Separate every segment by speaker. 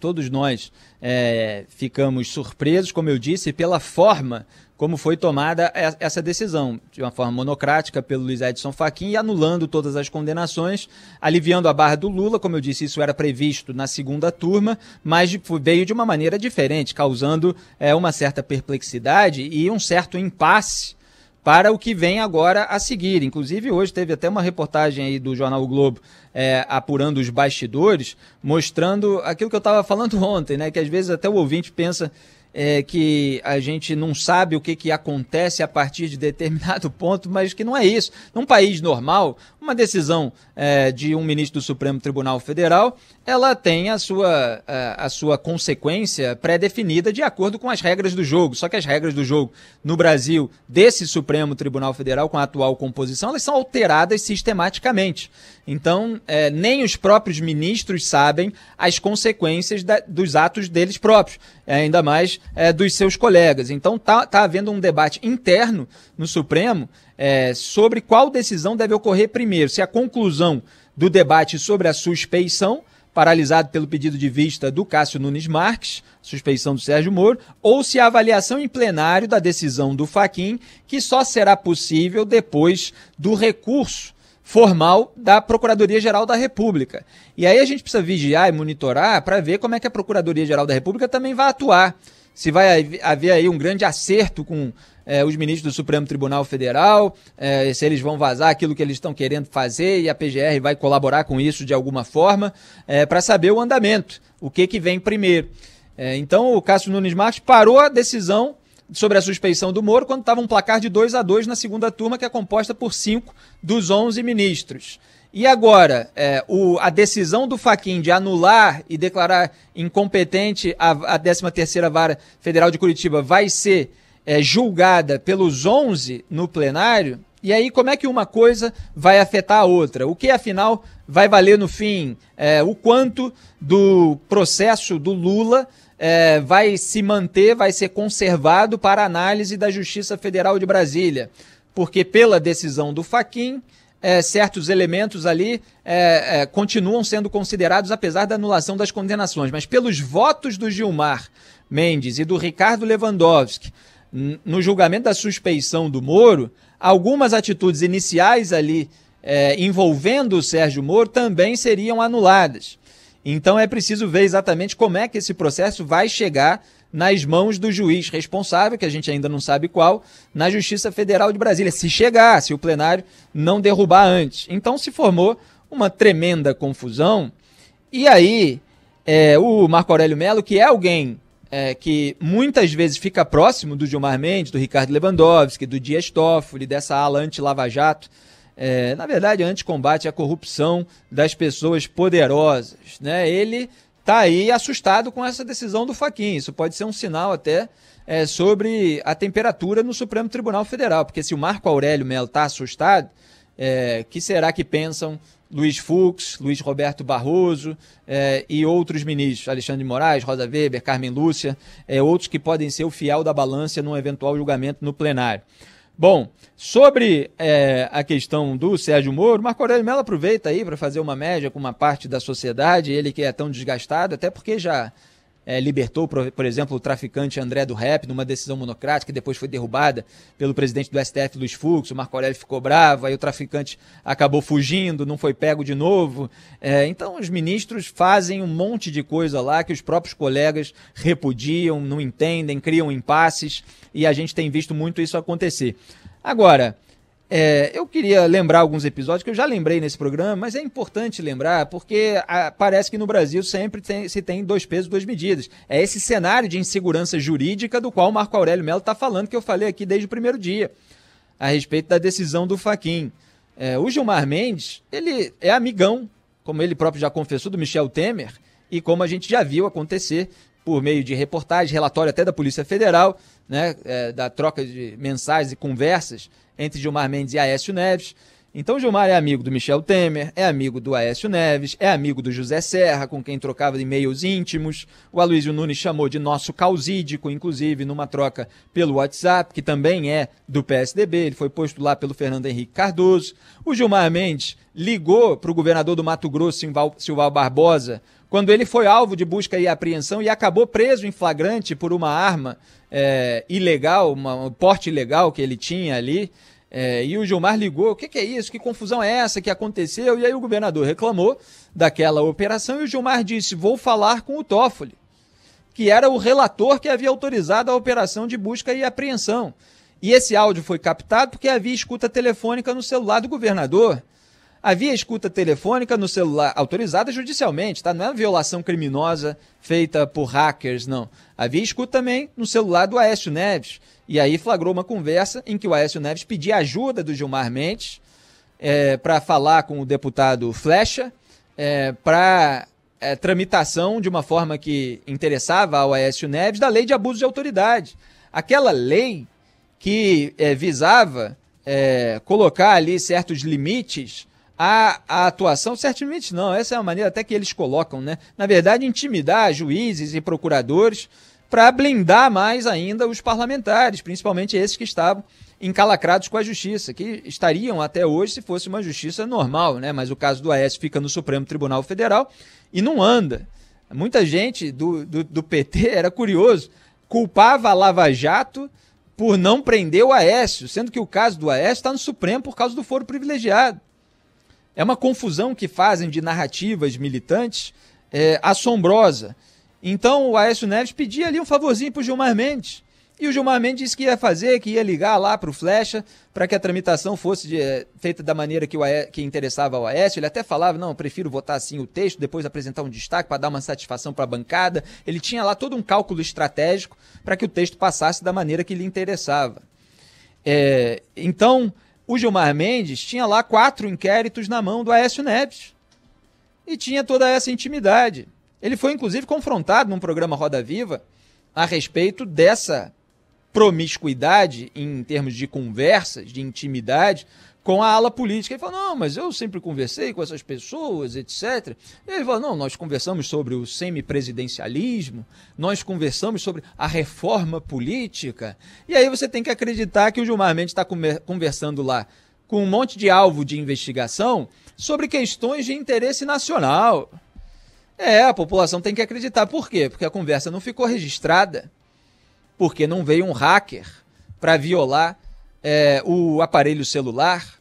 Speaker 1: todos nós ficamos surpresos, como eu disse, pela forma como foi tomada essa decisão, de uma forma monocrática pelo Luiz Edson Fachin, e anulando todas as condenações, aliviando a barra do Lula. Como eu disse, isso era previsto na segunda turma, mas veio de uma maneira diferente, causando uma certa perplexidade e um certo impasse para o que vem agora a seguir. Inclusive, hoje teve até uma reportagem aí do Jornal o Globo apurando os bastidores, mostrando aquilo que eu estava falando ontem, né? Que às vezes até o ouvinte pensa que a gente não sabe o que acontece a partir de determinado ponto, mas que não é isso. Num país normal, uma decisão de um ministro do Supremo Tribunal Federal, ela tem a sua consequência pré-definida de acordo com as regras do jogo. Só que as regras do jogo no Brasil, desse Supremo Tribunal Federal, com a atual composição, elas são alteradas sistematicamente. Então, nem os próprios ministros sabem as consequências dos atos deles próprios, ainda mais dos seus colegas. Então, tá havendo um debate interno no Supremo sobre qual decisão deve ocorrer primeiro. Se a conclusão do debate sobre a suspeição, paralisado pelo pedido de vista do Cássio Nunes Marques, suspeição do Sérgio Moro, ou se a avaliação em plenário da decisão do Fachin, que só será possível depois do recurso formal da Procuradoria-Geral da República. E aí a gente precisa vigiar e monitorar para ver como é que a Procuradoria-Geral da República também vai atuar. Se vai haver aí um grande acerto com os ministros do Supremo Tribunal Federal, se eles vão vazar aquilo que eles estão querendo fazer e a PGR vai colaborar com isso de alguma forma, para saber o andamento, o que vem primeiro. Então o Cássio Nunes Marques parou a decisão sobre a suspeição do Moro quando estava um placar de 2-2 na segunda turma, que é composta por 5 dos 11 ministros. E agora, a decisão do Fachin de anular e declarar incompetente a 13ª Vara Federal de Curitiba vai ser julgada pelos 11 no plenário. E aí, como é que uma coisa vai afetar a outra? O que, afinal, vai valer no fim? O quanto do processo do Lula vai se manter, vai ser conservado para análise da Justiça Federal de Brasília? Porque pela decisão do Fachin, certos elementos ali continuam sendo considerados, apesar da anulação das condenações. Mas pelos votos do Gilmar Mendes e do Ricardo Lewandowski, no julgamento da suspeição do Moro, algumas atitudes iniciais ali envolvendo o Sérgio Moro também seriam anuladas. Então é preciso ver exatamente como é que esse processo vai chegar nas mãos do juiz responsável, que a gente ainda não sabe qual, na Justiça Federal de Brasília, se chegar, se o plenário não derrubar antes. Então se formou uma tremenda confusão, e aí o Marco Aurélio Mello, que é alguém que muitas vezes fica próximo do Gilmar Mendes, do Ricardo Lewandowski, do Dias Toffoli, dessa ala anti-Lava Jato, na verdade, anti-combate à corrupção das pessoas poderosas, né? Ele está aí assustado com essa decisão do Fachin. Isso pode ser um sinal até sobre a temperatura no Supremo Tribunal Federal, porque se o Marco Aurélio Mello está assustado, que será que pensam Luiz Fux, Luiz Roberto Barroso e outros ministros, Alexandre de Moraes, Rosa Weber, Carmen Lúcia, outros que podem ser o fiel da balança num eventual julgamento no plenário. Bom, sobre a questão do Sérgio Moro, Marco Aurélio Mello aproveita aí para fazer uma média com uma parte da sociedade, ele que é tão desgastado, até porque já libertou, por exemplo, o traficante André do Rep numa decisão monocrática que depois foi derrubada pelo presidente do STF, Luiz Fux. O Marco Aurélio ficou bravo, aí o traficante acabou fugindo, não foi pego de novo. Então os ministros fazem um monte de coisa lá que os próprios colegas repudiam, não entendem, criam impasses, e a gente tem visto muito isso acontecer. Agora, eu queria lembrar alguns episódios que eu já lembrei nesse programa, mas é importante lembrar porque parece que no Brasil sempre se tem dois pesos, duas medidas. É esse cenário de insegurança jurídica do qual o Marco Aurélio Mello está falando, que eu falei aqui desde o primeiro dia, a respeito da decisão do Fachin. O Gilmar Mendes, ele é amigão, como ele próprio já confessou, do Michel Temer, e como a gente já viu acontecer por meio de reportagem, relatório até da Polícia Federal, né, da troca de mensagens e conversas entre Gilmar Mendes e Aécio Neves. Então Gilmar é amigo do Michel Temer, é amigo do Aécio Neves, é amigo do José Serra, com quem trocava e-mails íntimos. O Aloysio Nunes chamou de nosso causídico, inclusive numa troca pelo WhatsApp, que também é do PSDB, ele foi posto lá pelo Fernando Henrique Cardoso. O Gilmar Mendes ligou para o governador do Mato Grosso, Silval Barbosa, quando ele foi alvo de busca e apreensão e acabou preso em flagrante por uma arma ilegal, um porte ilegal que ele tinha ali, e o Gilmar ligou, o que é isso, que confusão é essa que aconteceu? E aí o governador reclamou daquela operação e o Gilmar disse, vou falar com o Toffoli, que era o relator que havia autorizado a operação de busca e apreensão. E esse áudio foi captado porque havia escuta telefônica no celular do governador. Havia escuta telefônica no celular, autorizada judicialmente, tá? Não é uma violação criminosa feita por hackers, não. Havia escuta também no celular do Aécio Neves. E aí flagrou uma conversa em que o Aécio Neves pedia ajuda do Gilmar Mendes para falar com o deputado Flecha, para tramitação de uma forma que interessava ao Aécio Neves da lei de abuso de autoridade. Aquela lei que visava colocar ali certos limites à atuação, certos limites não, essa é a maneira até que eles colocam, né? Na verdade, intimidar juízes e procuradores para blindar mais ainda os parlamentares, principalmente esses que estavam encalacrados com a justiça, que estariam até hoje se fosse uma justiça normal, né? Mas o caso do Aécio fica no Supremo Tribunal Federal e não anda. Muita gente do PT, era curioso, culpava a Lava Jato por não prender o Aécio, sendo que o caso do Aécio está no Supremo por causa do foro privilegiado. É uma confusão que fazem de narrativas militantes assombrosa. Então o Aécio Neves pedia ali um favorzinho para o Gilmar Mendes. E o Gilmar Mendes disse que ia fazer, que ia ligar lá para o Flecha, para que a tramitação fosse feita da maneira que interessava ao Aécio. Ele até falava, não, eu prefiro votar assim o texto, depois apresentar um destaque para dar uma satisfação para a bancada. Ele tinha lá todo um cálculo estratégico para que o texto passasse da maneira que lhe interessava. Então, o Gilmar Mendes tinha lá 4 inquéritos na mão do Aécio Neves. E tinha toda essa intimidade. Ele foi, inclusive, confrontado num programa Roda Viva a respeito dessa promiscuidade em termos de conversas, de intimidade, com a ala política. Ele falou, não, mas eu sempre conversei com essas pessoas, etc. E ele falou, não, nós conversamos sobre o semipresidencialismo, nós conversamos sobre a reforma política. E aí você tem que acreditar que o Gilmar Mendes está conversando lá com um monte de alvo de investigação sobre questões de interesse nacional. A população tem que acreditar. Por quê? Porque a conversa não ficou registrada. Porque não veio um hacker para violar o aparelho celular.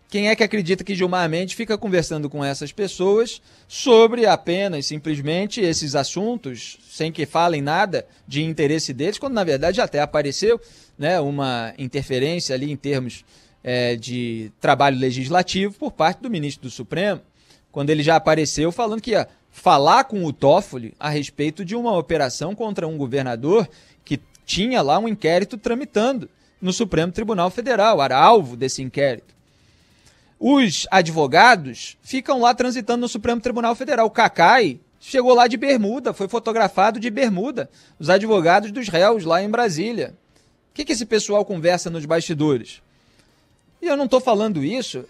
Speaker 1: Quem é que acredita que Gilmar Mendes fica conversando com essas pessoas sobre apenas, simplesmente, esses assuntos, sem que falem nada de interesse deles, quando na verdade já até apareceu, né, uma interferência ali em termos de trabalho legislativo por parte do ministro do Supremo, quando ele já apareceu falando que ia falar com o Toffoli a respeito de uma operação contra um governador que tinha lá um inquérito tramitando no Supremo Tribunal Federal, era alvo desse inquérito. Os advogados ficam lá transitando no Supremo Tribunal Federal. O Cacai chegou lá de bermuda, foi fotografado de bermuda, os advogados dos réus lá em Brasília. O que esse pessoal conversa nos bastidores? E eu não estou falando isso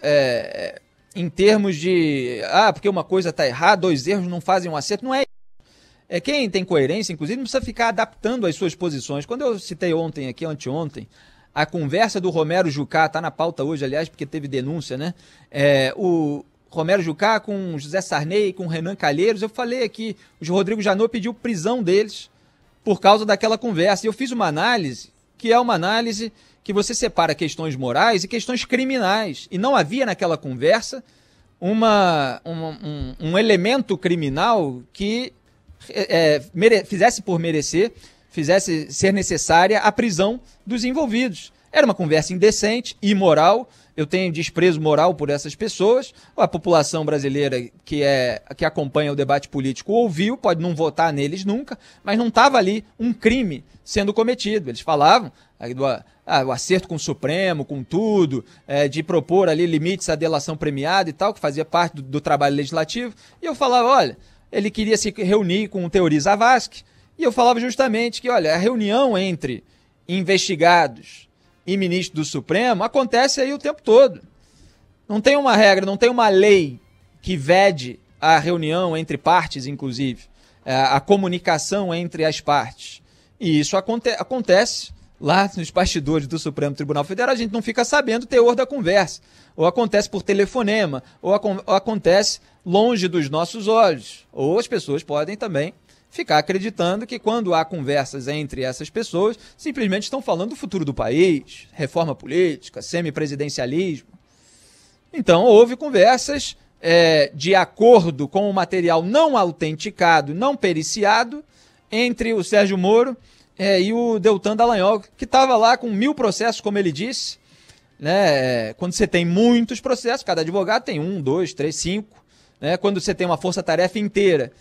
Speaker 1: em termos de, porque uma coisa está errada, 2 erros não fazem um acerto. Não é isso. Quem tem coerência, inclusive, não precisa ficar adaptando as suas posições. Quando eu citei ontem aqui, anteontem, a conversa do Romero Jucá, está na pauta hoje, aliás, porque teve denúncia, né? O Romero Jucá com José Sarney, com Renan Calheiros, eu falei aqui, o Rodrigo Janot pediu prisão deles por causa daquela conversa. E eu fiz uma análise, que é uma análise que você separa questões morais e questões criminais. E não havia naquela conversa um elemento criminal que fizesse por merecer, fizesse ser necessária a prisão dos envolvidos. Era uma conversa indecente, imoral. Eu tenho desprezo moral por essas pessoas. A população brasileira que acompanha o debate político ouviu, pode não votar neles nunca, mas não estava ali um crime sendo cometido. Eles falavam o acerto com o Supremo, com tudo, de propor ali limites à delação premiada e tal, que fazia parte do trabalho legislativo. E eu falava, olha, ele queria se reunir com o Teori Zavascki, e eu falava justamente que, olha, a reunião entre investigados e ministro do Supremo acontece aí o tempo todo. Não tem uma regra, não tem uma lei que vede a reunião entre partes, inclusive, a comunicação entre as partes. E isso acontece lá nos bastidores do Supremo Tribunal Federal, a gente não fica sabendo o teor da conversa. Ou acontece por telefonema, ou acontece longe dos nossos olhos. Ou as pessoas podem também ficar acreditando que quando há conversas entre essas pessoas, simplesmente estão falando do futuro do país, reforma política, semipresidencialismo. Então, houve conversas de acordo com o material não autenticado, não periciado, entre o Sérgio Moro e o Deltan Dallagnol, que estava lá com 1000 processos, como ele disse. Né? Quando você tem muitos processos, cada advogado tem 1, 2, 3, 5. Né? Quando você tem uma força-tarefa inteira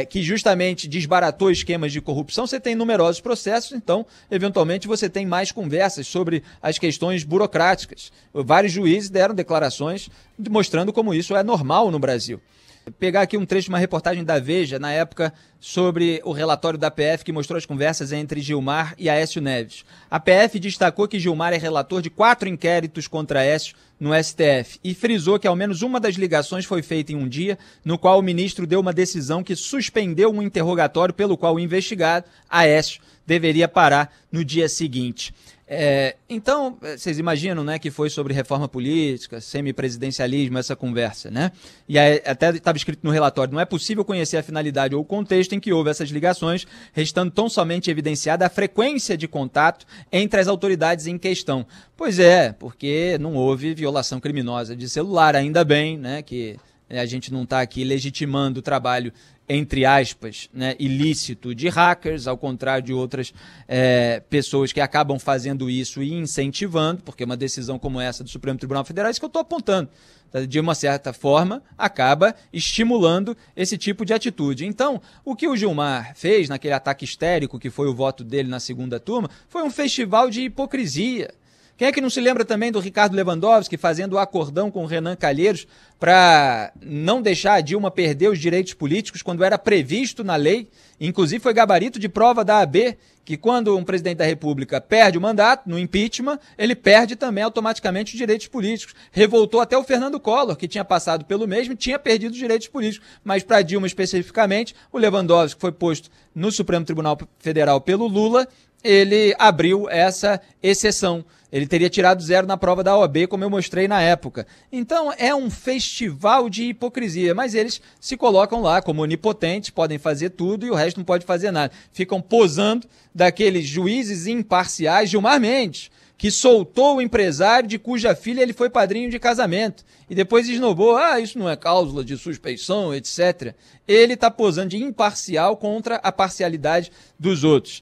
Speaker 1: que justamente desbaratou esquemas de corrupção, você tem numerosos processos, então, eventualmente, você tem mais conversas sobre as questões burocráticas. Vários juízes deram declarações mostrando como isso é normal no Brasil. Vou pegar aqui um trecho de uma reportagem da Veja, na época, sobre o relatório da PF que mostrou as conversas entre Gilmar e Aécio Neves. A PF destacou que Gilmar é relator de 4 inquéritos contra Aécio no STF e frisou que ao menos uma das ligações foi feita em um dia, no qual o ministro deu uma decisão que suspendeu um interrogatório pelo qual o investigado, Aécio, deveria parar no dia seguinte. Então, vocês imaginam, né, que foi sobre reforma política, semipresidencialismo, essa conversa, né? E aí, até estava escrito no relatório, não é possível conhecer a finalidade ou o contexto em que houve essas ligações, restando tão somente evidenciada a frequência de contato entre as autoridades em questão. Pois é, porque não houve violação criminosa de celular, ainda bem, né, que a gente não está aqui legitimando o trabalho, entre aspas, né, ilícito de hackers, ao contrário de outras pessoas que acabam fazendo isso e incentivando, porque uma decisão como essa do Supremo Tribunal Federal é isso que eu estou apontando. De uma certa forma, acaba estimulando esse tipo de atitude. Então, o que o Gilmar fez naquele ataque histérico que foi o voto dele na segunda turma, foi um festival de hipocrisia. Quem é que não se lembra também do Ricardo Lewandowski fazendo o acordão com o Renan Calheiros para não deixar a Dilma perder os direitos políticos quando era previsto na lei? Inclusive foi gabarito de prova da AB que quando um presidente da República perde o mandato, no impeachment, ele perde também automaticamente os direitos políticos. Revoltou até o Fernando Collor, que tinha passado pelo mesmo e tinha perdido os direitos políticos. Mas para Dilma especificamente, o Lewandowski, que foi posto no Supremo Tribunal Federal pelo Lula, ele abriu essa exceção. Ele teria tirado 0 na prova da OAB, como eu mostrei na época. Então, é um festival de hipocrisia, mas eles se colocam lá como onipotentes, podem fazer tudo e o resto não pode fazer nada. Ficam posando daqueles juízes imparciais. Gilmar Mendes, que soltou o empresário de cuja filha ele foi padrinho de casamento. E depois esnobou, isso não é cláusula de suspeição, etc. Ele está posando de imparcial contra a parcialidade dos outros.